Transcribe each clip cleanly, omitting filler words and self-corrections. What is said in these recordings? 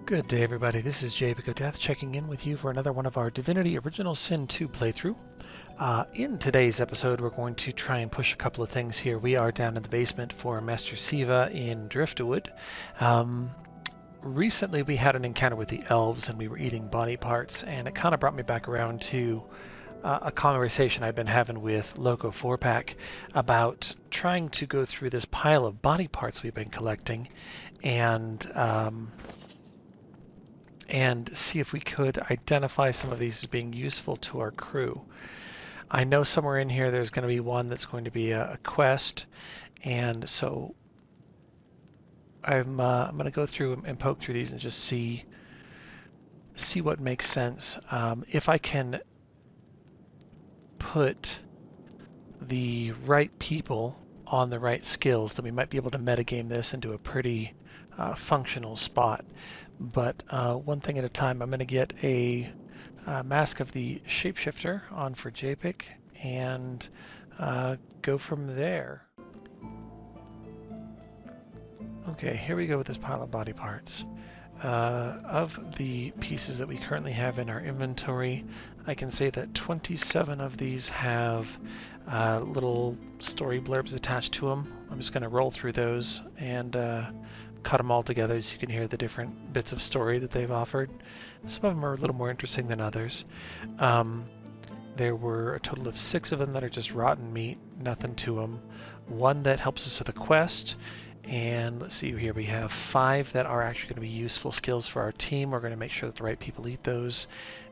Good day, everybody. This is Japic of Death checking in with you for another one of our Divinity Original Sin 2 playthrough. In today's episode, we're going to try and push a couple of things here. We are down in the basement for Master Siva in Driftwood. Recently, we had an encounter with the elves, and we were eating body parts, and it kind of brought me back around to a conversation I've been having with Loco 4-Pack about trying to go through this pile of body parts we've been collecting and see if we could identify some of these as being useful to our crew. I know somewhere in here there's going to be one that's going to be a quest, and so I'm going to go through and poke through these and just see what makes sense. If I can put the right people on the right skills, then we might be able to metagame this into a pretty functional spot. But one thing at a time, I'm going to get a Mask of the Shapeshifter on for Japic and go from there. Okay, here we go with this pile of body parts. Of the pieces that we currently have in our inventory, I can say that 27 of these have little story blurbs attached to them. I'm just going to roll through those and cut them all together so you can hear the different bits of story that they've offered. Some of them are a little more interesting than others. There were a total of 6 of them that are just rotten meat, nothing to them. 1 that helps us with a quest, and let's see here, we have 5 that are actually going to be useful skills for our team. We're going to make sure that the right people eat those.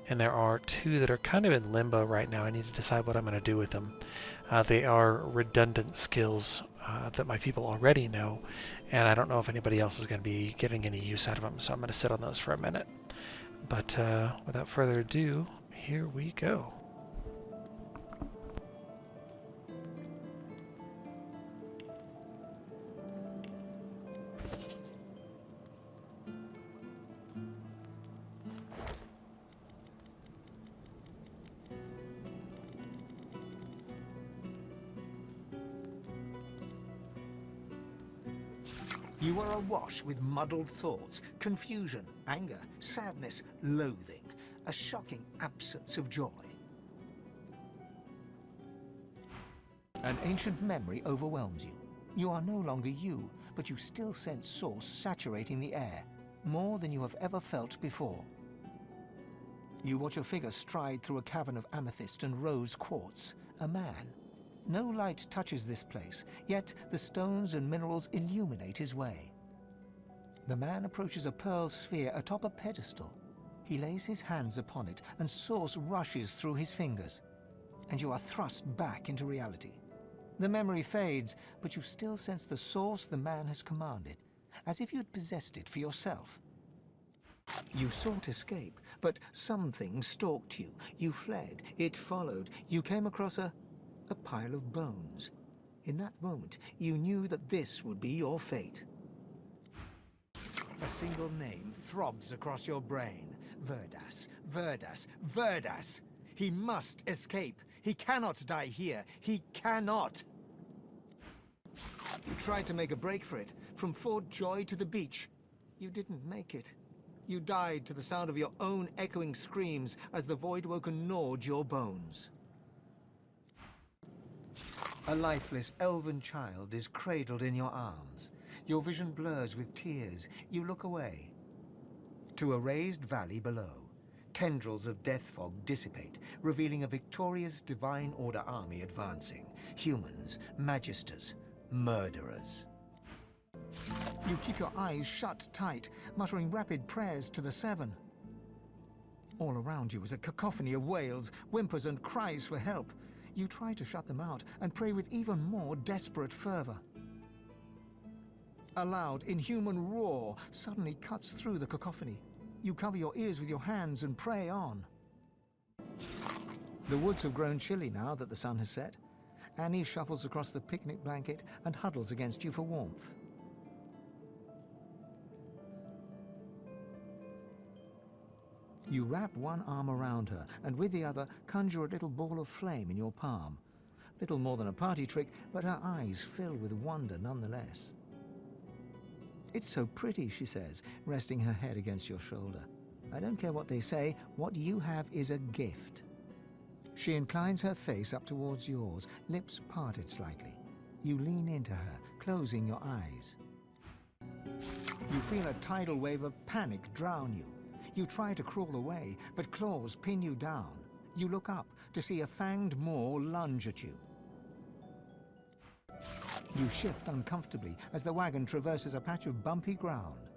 And there are 2 that are kind of in limbo right now. I need to decide what I'm going to do with them. They are redundant skills that my people already know, and I don't know if anybody else is going to be getting any use out of them, so I'm going to sit on those for a minute. But without further ado, here we go. You are awash with muddled thoughts, confusion, anger, sadness, loathing, a shocking absence of joy. An ancient memory overwhelms you. You are no longer you, but you still sense source saturating the air, more than you have ever felt before. You watch a figure stride through a cavern of amethyst and rose quartz, a man. No light touches this place, yet the stones and minerals illuminate his way. The man approaches a pearl sphere atop a pedestal. He lays his hands upon it, and source rushes through his fingers. And you are thrust back into reality. The memory fades, but you still sense the source the man has commanded, as if you'd possessed it for yourself. You sought escape, but something stalked you. You fled, it followed. You came across a pile of bones. In that moment, you knew that this would be your fate. A single name throbs across your brain. Verdas, Verdas, Verdas! He must escape. He cannot die here. He cannot! You tried to make a break for it, from Fort Joy to the beach. You didn't make it. You died to the sound of your own echoing screams as the Voidwoken gnawed your bones. A lifeless elven child is cradled in your arms. Your vision blurs with tears. You look away. To a raised valley below, tendrils of death fog dissipate, revealing a victorious Divine Order army advancing. Humans, magisters, murderers. You keep your eyes shut tight, muttering rapid prayers to the Seven. All around you is a cacophony of wails, whimpers, and cries for help. You try to shut them out and pray with even more desperate fervor. A loud, inhuman roar suddenly cuts through the cacophony. You cover your ears with your hands and pray on. The woods have grown chilly now that the sun has set. Annie shuffles across the picnic blanket and huddles against you for warmth. You wrap one arm around her, and with the other conjure a little ball of flame in your palm. Little more than a party trick, but her eyes fill with wonder nonetheless. "It's so pretty," she says, resting her head against your shoulder. "I don't care what they say, what you have is a gift." She inclines her face up towards yours, lips parted slightly. You lean into her, closing your eyes. You feel a tidal wave of panic drown you. You try to crawl away, but claws pin you down. You look up to see a fanged maw lunge at you. You shift uncomfortably as the wagon traverses a patch of bumpy ground.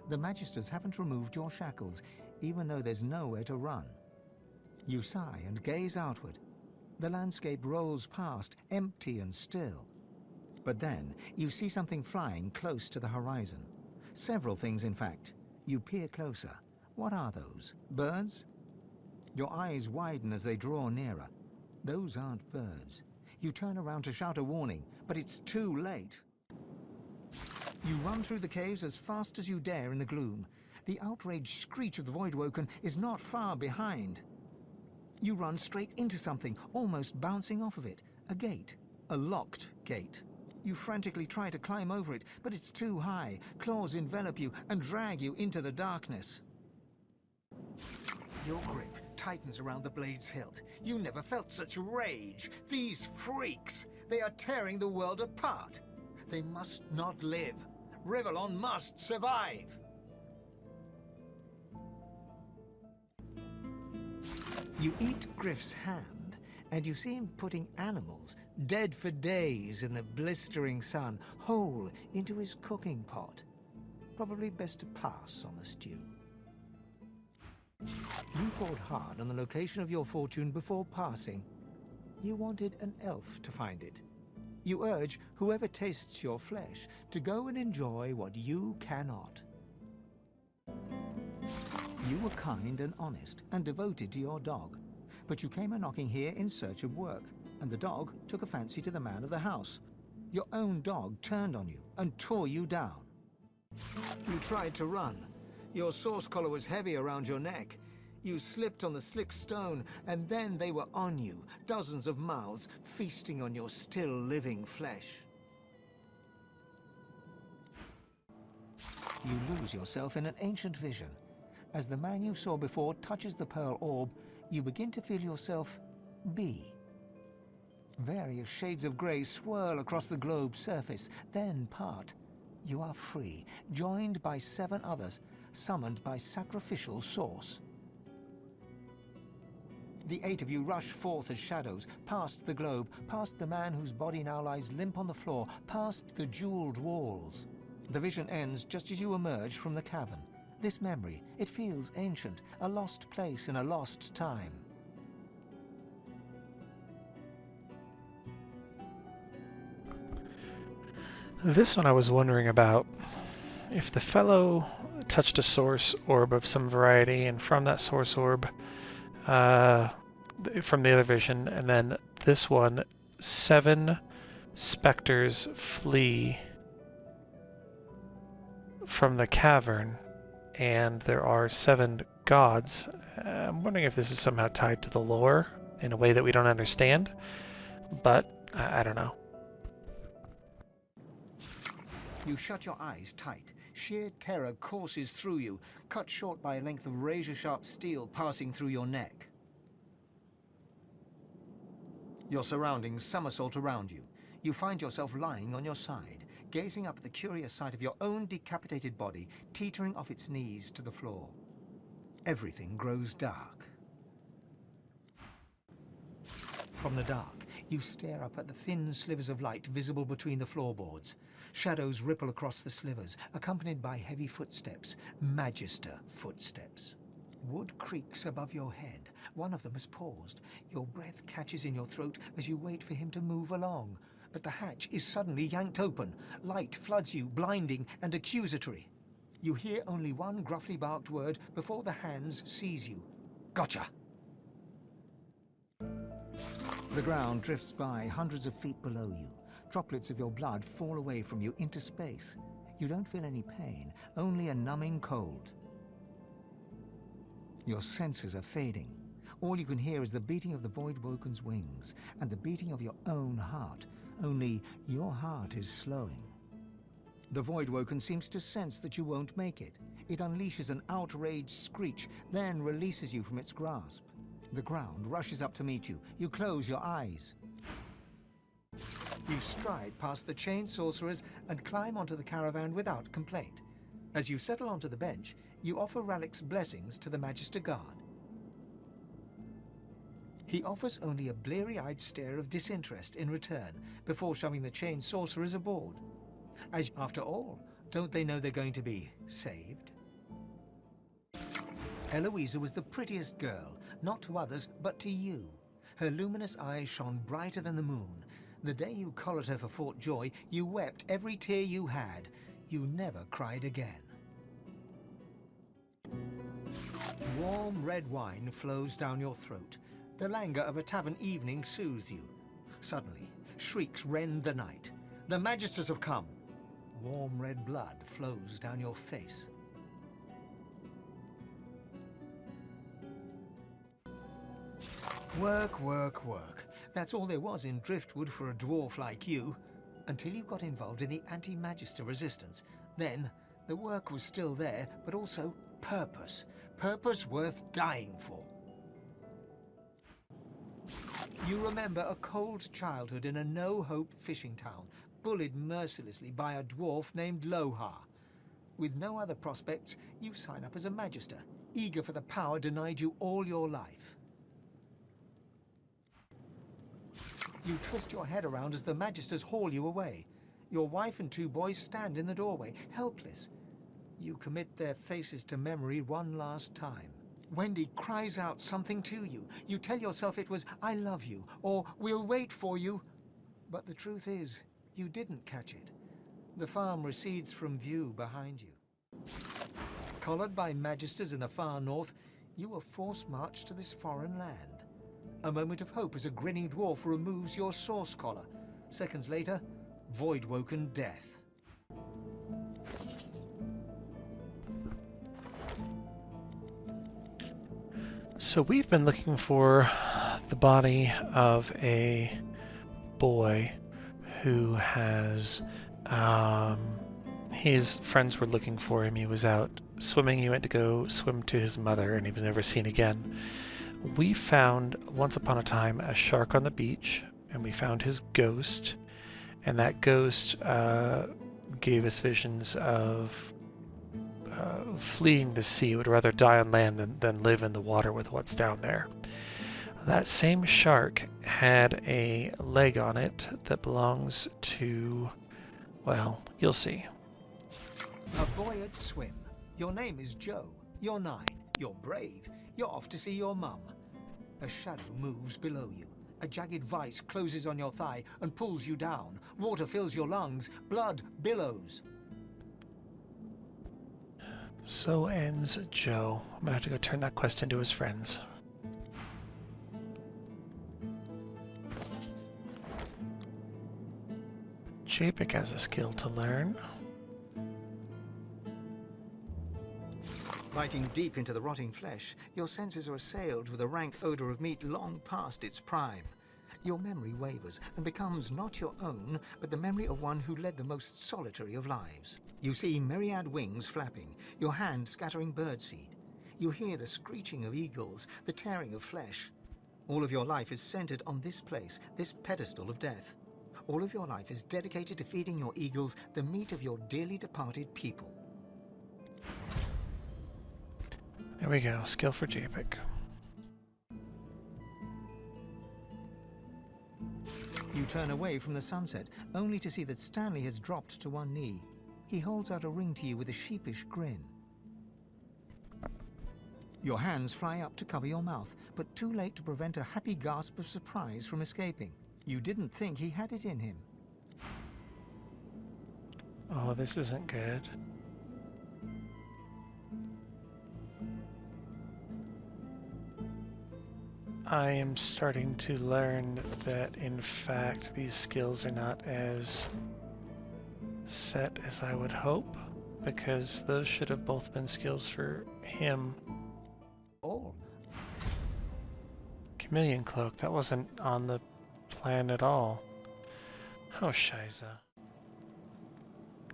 The Magisters haven't removed your shackles, even though there's nowhere to run. You sigh and gaze outward. The landscape rolls past, empty and still. But then you see something flying close to the horizon. Several things, in fact. You peer closer. What are those? Birds? Your eyes widen as they draw nearer. Those aren't birds. You turn around to shout a warning, but it's too late. You run through the caves as fast as you dare in the gloom. The outraged screech of the Voidwoken is not far behind. You run straight into something, almost bouncing off of it. A gate. A locked gate. You frantically try to climb over it, but it's too high. Claws envelop you and drag you into the darkness. Your grip tightens around the blade's hilt. You never felt such rage. These freaks, they are tearing the world apart. They must not live. Rivellon must survive. You eat Griff's hand, and you see him putting animals, dead for days in the blistering sun, whole into his cooking pot. Probably best to pass on the stew. You thought hard on the location of your fortune before passing. You wanted an elf to find it. You urge whoever tastes your flesh to go and enjoy what you cannot. You were kind and honest and devoted to your dog, but you came a-knocking here in search of work, and the dog took a fancy to the man of the house. Your own dog turned on you and tore you down. You tried to run. Your source collar was heavy around your neck. You slipped on the slick stone, and then they were on you, dozens of mouths feasting on your still living flesh. You lose yourself in an ancient vision. As the man you saw before touches the pearl orb, you begin to feel yourself be. Various shades of grey swirl across the globe's surface, then part. You are free, joined by 7 others, summoned by sacrificial source. The 8 of you rush forth as shadows, past the globe, past the man whose body now lies limp on the floor, past the jeweled walls. The vision ends just as you emerge from the cavern. This memory, it feels ancient, a lost place in a lost time. This one I was wondering about. If the fellow touched a source orb of some variety, and from that source orb, from the other vision, and then this one, 7 specters flee from the cavern, and there are 7 gods. I'm wondering if this is somehow tied to the lore in a way that we don't understand, but I don't know. You shut your eyes tight. Sheer terror courses through you, cut short by a length of razor-sharp steel passing through your neck. Your surroundings somersault around you. You find yourself lying on your side, gazing up at the curious sight of your own decapitated body teetering off its knees to the floor. Everything grows dark. From the dark, you stare up at the thin slivers of light visible between the floorboards. Shadows ripple across the slivers, accompanied by heavy footsteps, Magister footsteps. Wood creaks above your head. One of them has paused. Your breath catches in your throat as you wait for him to move along. But the hatch is suddenly yanked open. Light floods you, blinding and accusatory. You hear only one gruffly barked word before the hands seize you. Gotcha! The ground drifts by hundreds of feet below you. Droplets of your blood fall away from you into space. You don't feel any pain, only a numbing cold. Your senses are fading. All you can hear is the beating of the Voidwoken's wings and the beating of your own heart, only your heart is slowing. The Void-Woken seems to sense that you won't make it. It unleashes an outraged screech, then releases you from its grasp. The ground rushes up to meet you. You close your eyes. You stride past the chained sorcerers and climb onto the caravan without complaint. As you settle onto the bench, you offer Ralik's blessings to the Magister Guard. He offers only a bleary-eyed stare of disinterest in return before shoving the chained sorcerers aboard. As after all, don't they know they're going to be saved? Eloisa was the prettiest girl, not to others, but to you. Her luminous eyes shone brighter than the moon. The day you collared her for Fort Joy, you wept every tear you had. You never cried again. Warm red wine flows down your throat. The languor of a tavern evening soothes you. Suddenly, shrieks rend the night. The Magisters have come. Warm red blood flows down your face. Work, work, work. That's all there was in Driftwood for a dwarf like you. Until you got involved in the anti-Magister resistance. Then, the work was still there, but also purpose. Purpose worth dying for. You remember a cold childhood in a no-hope fishing town, bullied mercilessly by a dwarf named Lohar. With no other prospects, you sign up as a Magister, eager for the power denied you all your life. You twist your head around as the Magisters haul you away. Your wife and 2 boys stand in the doorway, helpless. You commit their faces to memory one last time. Wendy cries out something to you. You tell yourself it was, "I love you," or "We'll wait for you." But the truth is, you didn't catch it. The farm recedes from view behind you. Collared by Magisters in the far north, you were force-marched to this foreign land. A moment of hope as a grinning dwarf removes your source collar. Seconds later, Void-Woken death. So we've been looking for the body of a boy who has, his friends were looking for him. He was out swimming. He went to go swim to his mother, and he was never seen again. We found, once upon a time, a shark on the beach, and we found his ghost, and that ghost gave us visions of fleeing the sea. Would rather die on land than live in the water with what's down there. That same shark had a leg on it that belongs to, well, you'll see. A boy at swim. Your name is Joe. You're 9. You're brave. You're off to see your mum. A shadow moves below you. A jagged vice closes on your thigh and pulls you down. Water fills your lungs. Blood billows. So ends Joe. I'm gonna have to go turn that quest into his friends. Japic has a skill to learn. Biting deep into the rotting flesh, your senses are assailed with a rank odor of meat long past its prime. Your memory wavers and becomes not your own, but the memory of one who led the most solitary of lives. You see myriad wings flapping, your hand scattering birdseed. You hear the screeching of eagles, the tearing of flesh. All of your life is centered on this place, this pedestal of death. All of your life is dedicated to feeding your eagles the meat of your dearly departed people. There we go, skill for Japic. You turn away from the sunset, only to see that Stanley has dropped to one knee. He holds out a ring to you with a sheepish grin. Your hands fly up to cover your mouth, but too late to prevent a happy gasp of surprise from escaping. You didn't think he had it in him. Oh, this isn't good. I am starting to learn that, in fact, these skills are not as set as I would hope, because those should have both been skills for him. Oh. Chameleon Cloak, that wasn't on the plan at all. Oh, Shiza.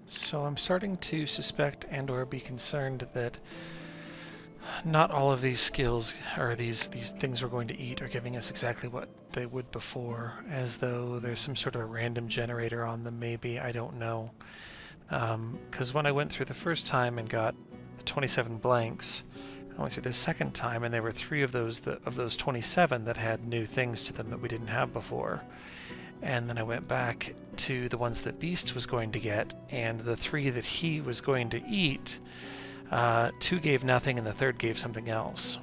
So I'm starting to suspect and or be concerned that not all of these skills, or these things we're going to eat, are giving us exactly what they would before, as though there's some sort of a random generator on them, maybe, I don't know. Because when I went through the first time and got 27 blanks, I went through the second time and there were 3 of those 27 that had new things to them that we didn't have before. And then I went back to the ones that Beast was going to get, and the 3 that he was going to eat, 2 gave nothing and the third gave something else.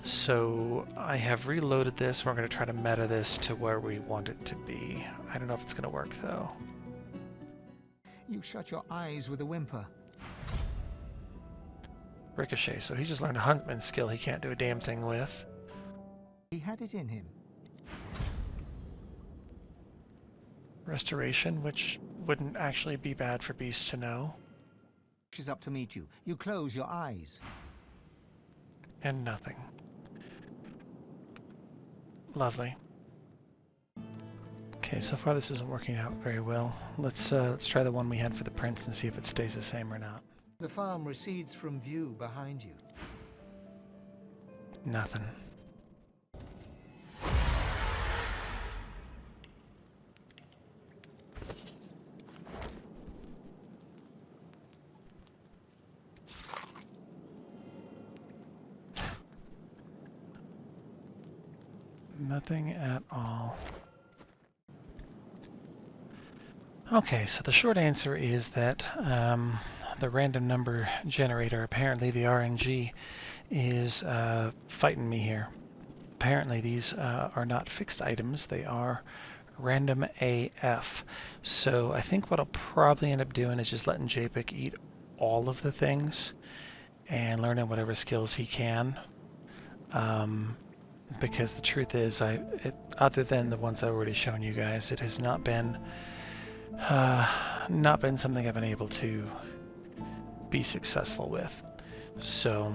So I have reloaded this, and we're going to try to meta this to where we want it to be. I don't know if it's going to work though. You shut your eyes with a whimper. Ricochet, so he just learned a huntman skill he can't do a damn thing with. He had it in him. Restoration, which wouldn't actually be bad for Beast to know. She's up to meet you. You close your eyes. And nothing. Lovely. Okay, so far this isn't working out very well. Let's try the one we had for the prince and see if it stays the same or not. The farm recedes from view behind you. Nothing. Nothing at all. Okay, so the short answer is that the random number generator, apparently the RNG, is fighting me here. Apparently these are not fixed items, they are random AF. So I think what I'll probably end up doing is just letting Japic eat all of the things and learning whatever skills he can. Because the truth is, other than the ones I've already shown you guys, it has not been something I've been able to be successful with. So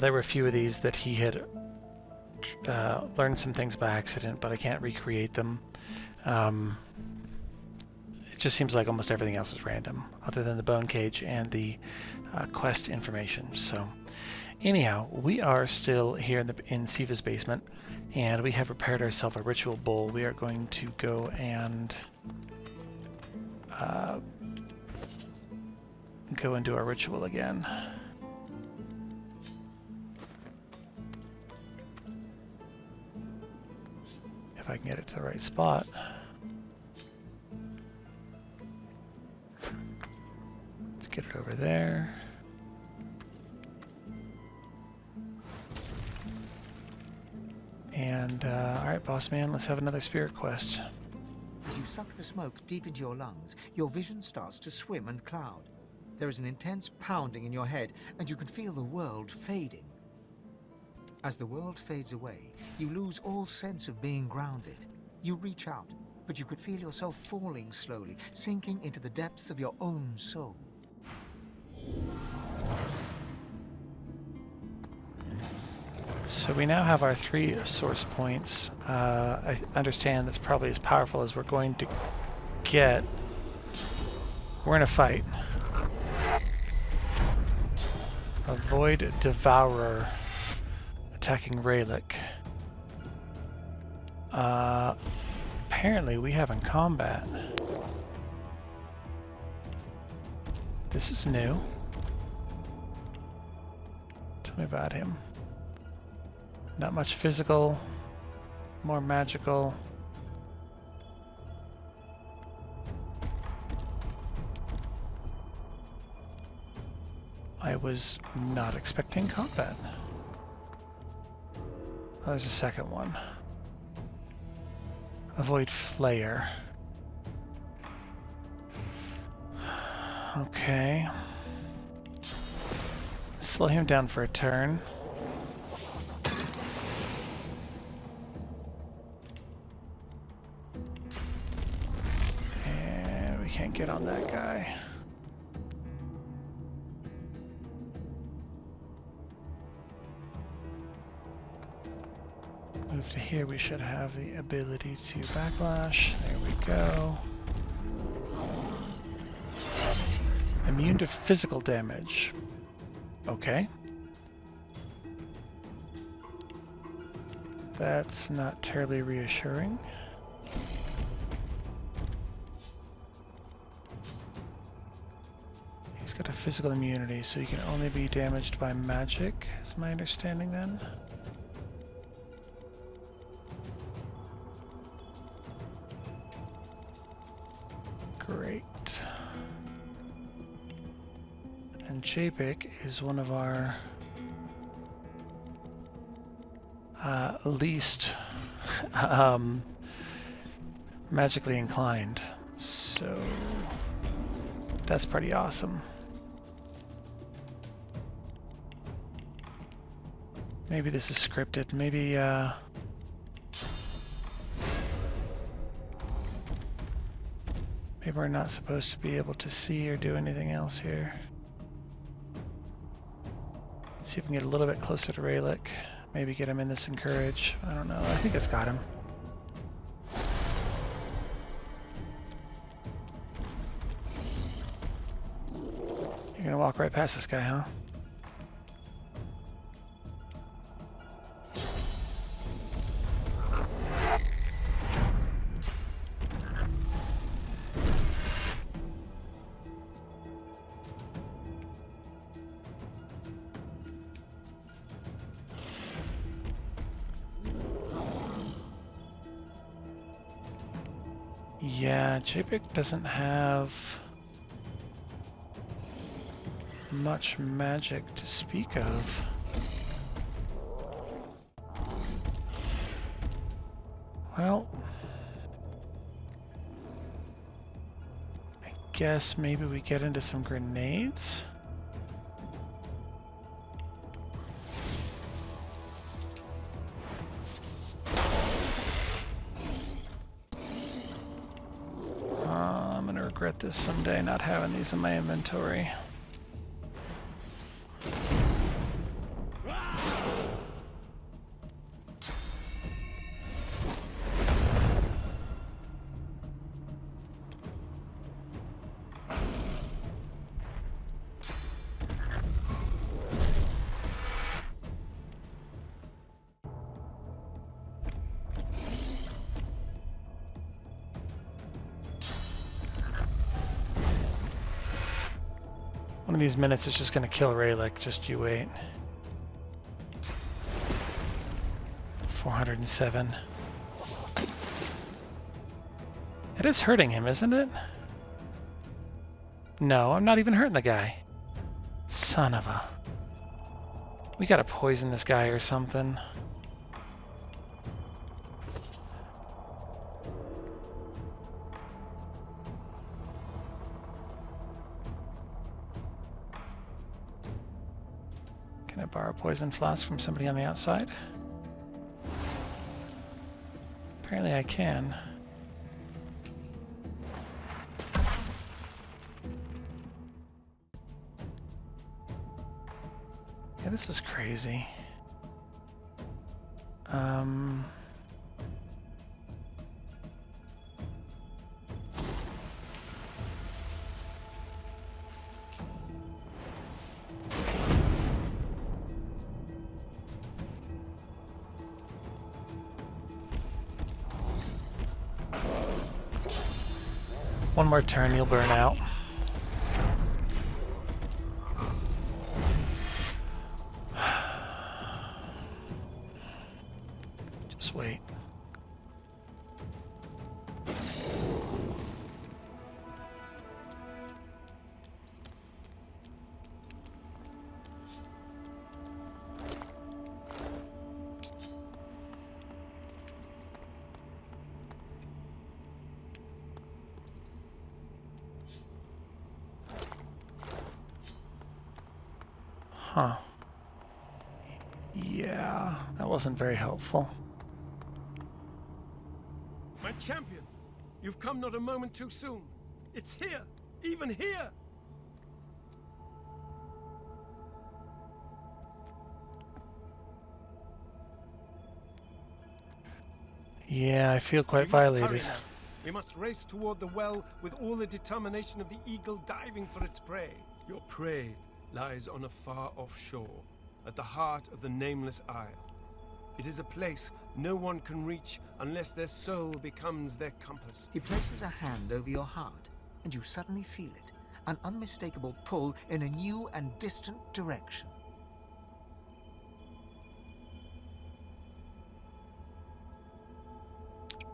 there were a few of these that he had learned some things by accident, but I can't recreate them. It just seems like almost everything else is random, other than the bone cage and the quest information. So anyhow, we are still here in Siva's basement, and we have prepared ourselves a ritual bowl. We are going to go and go and do our ritual again. If I can get it to the right spot. Let's get it over there. And, alright, boss man, let's have another spirit quest. As you suck the smoke deep into your lungs, your vision starts to swim and cloud. There is an intense pounding in your head, and you can feel the world fading. As the world fades away, you lose all sense of being grounded. You reach out, but you could feel yourself falling slowly, sinking into the depths of your own soul. So we now have our 3 source points. I understand that's probably as powerful as we're going to get. We're in a fight. A void devourer attacking Raylick. Apparently we have in combat. This is new. Tell me about him. Not much physical, more magical. I was not expecting combat. Oh, there's a second one. Avoid flare. Okay. Slow him down for a turn. And we can't get on that guy. Move to here, we should have the ability to backlash. There we go. Immune to physical damage. Okay. That's not terribly reassuring. He's got a physical immunity, so he can only be damaged by magic, is my understanding then. Great. And Japic is one of our least magically inclined, so that's pretty awesome. Maybe this is scripted. Maybe maybe we're not supposed to be able to see or do anything else here. Let's see if we can get a little bit closer to Raylick. Maybe get him in this encourage. I don't know. I think it's got him. You're gonna walk right past this guy, huh? Yeah, Japic doesn't have much magic to speak of. Well, I guess maybe we get into some grenades. I'm gonna regret this someday, not having these in my inventory. One of these minutes is just gonna kill Raylick, just you wait. 407. It is hurting him, isn't it? No, I'm not even hurting the guy. Son of a... We gotta poison this guy or something. Can I borrow a poison flask from somebody on the outside? Apparently I can. Yeah, this is crazy. One more turn, you'll burn out. Just wait. Huh. Yeah, that wasn't very helpful. My champion, you've come not a moment too soon. It's here, even here. Yeah, I feel quite We must hurry violated. now. We must race toward the well with all the determination of the eagle diving for its prey. Your prey lies on a far-off shore, at the heart of the nameless isle. It is a place no one can reach unless their soul becomes their compass. He places a hand over your heart, and you suddenly feel it. An unmistakable pull in a new and distant direction.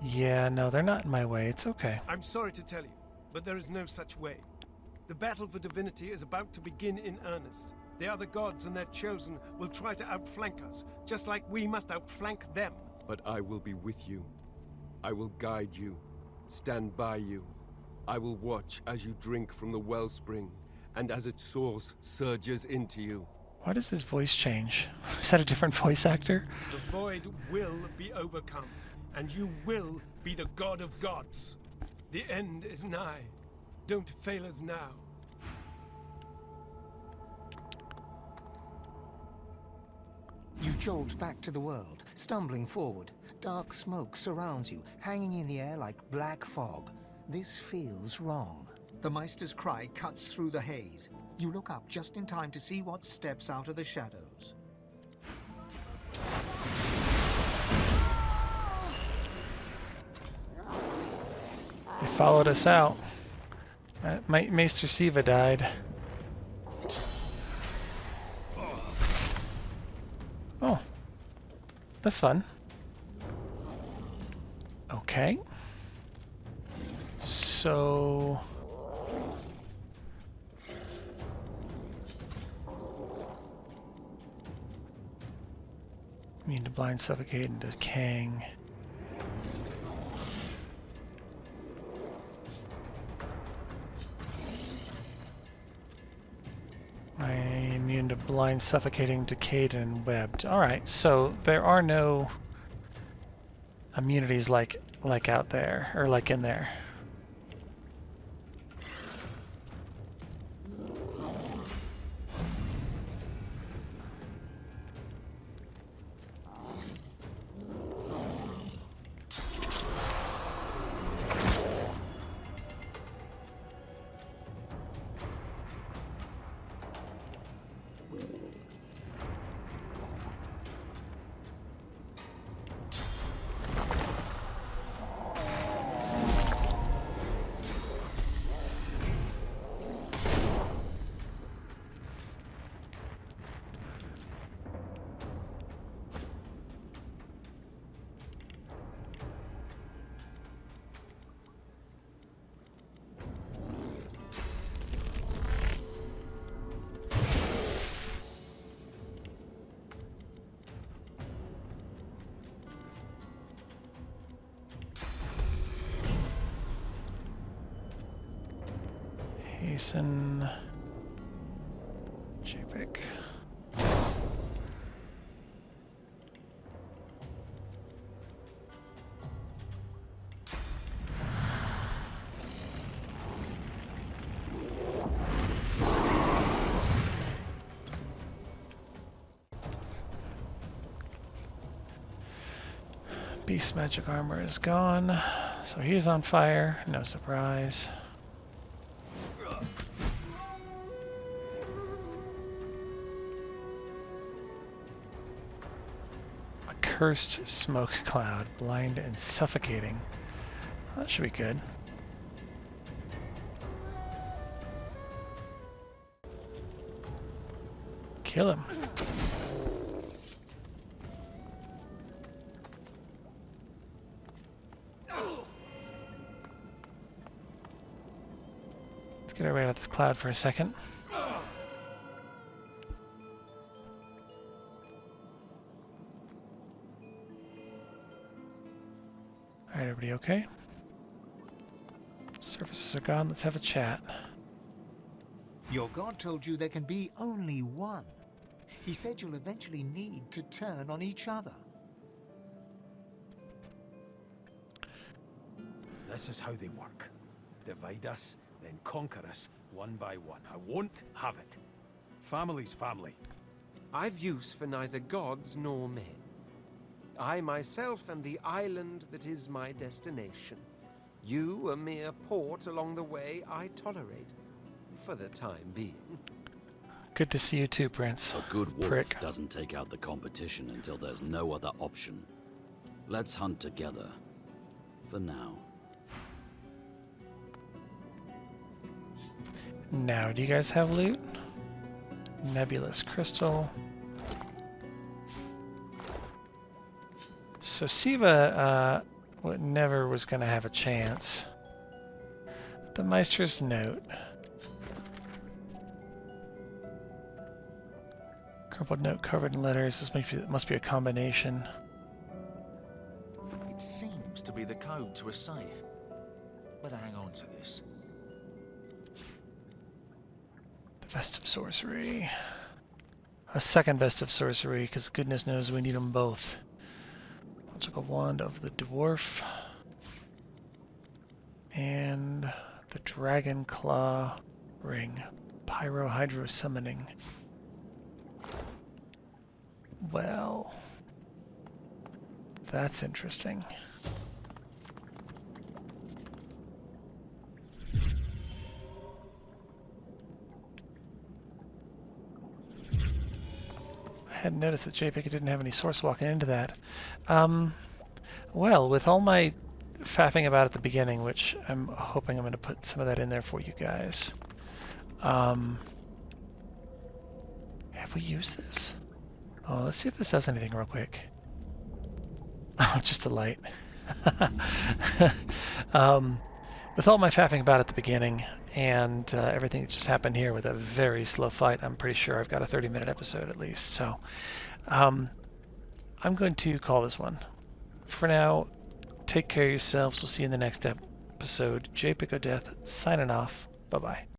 Yeah, no, they're not in my way. It's okay. I'm sorry to tell you, but there is no such way. The battle for divinity is about to begin in earnest. The other gods and their chosen will try to outflank us, just like we must outflank them. But I will be with you. I will guide you, stand by you. I will watch as you drink from the wellspring, and as its source surges into you. Why does his voice change? Is that a different voice actor? The void will be overcome, and you will be the god of gods. The end is nigh. Don't fail us now. You jolt back to the world, stumbling forward. Dark smoke surrounds you, hanging in the air like black fog. This feels wrong. The Meister's cry cuts through the haze. You look up just in time to see what steps out of the shadows. They followed us out. Maester Siva died. Oh. That's fun. Okay. So... immune to blind, suffocate, and decaying. I'm immune to blind, suffocating, decayed, and webbed. Alright, so there are no immunities like out there, or like in there. Hasten. Japic. Beast magic armor is gone, so he's on fire, no surprise. Cursed smoke cloud, blind and suffocating. That should be good. Kill him. Let's get everybody out of this cloud for a second. Alright, everybody okay? Surfaces are gone, let's have a chat. Your god told you there can be only one. He said you'll eventually need to turn on each other. This is how they work. Divide us, then conquer us one by one. I won't have it. Family's family. I've use for neither gods nor men. I myself am the island that is my destination. You, a mere port along the way, I tolerate. For the time being. Good to see you too, Prince. A good wolf Prick. doesn't take out the competition until there's no other option. Let's hunt together. For now. Now, do you guys have loot? Nebulous crystal. So Siva never was going to have a chance. The Meister's note. Crumpled note covered in letters. This must be a combination. It seems to be the code to a safe. Better hang on to this. The Vest of Sorcery. A second Vest of Sorcery, because goodness knows we need them both. Took a wand of the dwarf. And the Dragon Claw ring. Pyro-hydro summoning. Well, that's interesting. I hadn't noticed that Japic didn't have any source walking into that. Well, with all my faffing about at the beginning, which I'm hoping I'm going to put some of that in there for you guys. Have we used this? Oh, let's see if this does anything real quick. Oh, just a light. With all my faffing about at the beginning and everything that just happened here with a very slow fight, I'm pretty sure I've got a 30-minute episode at least. So I'm going to call this one. For now, take care of yourselves. We'll see you in the next episode. Japic O'Death signing off. Bye-bye.